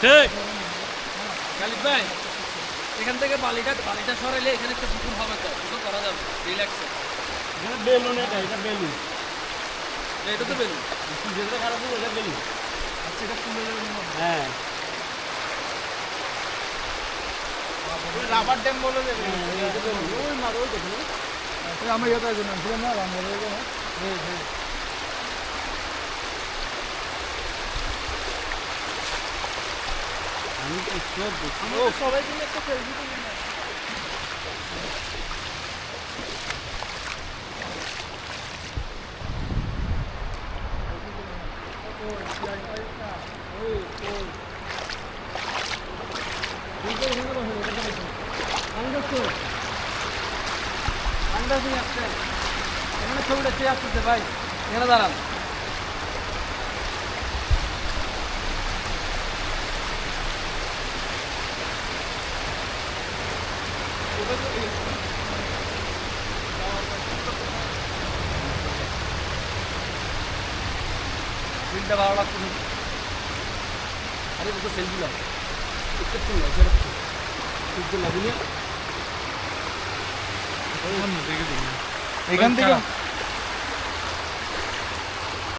ঠিক গালিব ভাই, এখান থেকে বালিটা সরাইলে এখানে একটা পুকুর হবে, তো পুজো করা যাবে রিল্যাক্সে। এখানে বেলুন, এটা বেলুন, এটা তো বেলুন, যেটা খারাপ হলো এটা বেলুন। আচ্ছা এটা ফুলে যাবে। হ্যাঁ, রাবার ড্যাম বলে দেবে। ওই মার ওই দেখুন, আমরা ইয়ে তাই জন্য ছিলাম না রাম বলে না। হ্যাঁ হ্যাঁ, আমি তো সব দেখি। ও সবাই মিলে একটা সেলফি তুলি না। এখানে ছবিটা কে আসতেছে ভাই, এখানে দাঁড়ান। দিলটা ভালো লাগতো। আরে ওকে সেলফি লাও, একটু ফুল সেটা ফুল লাগিয়ে এখান থেকে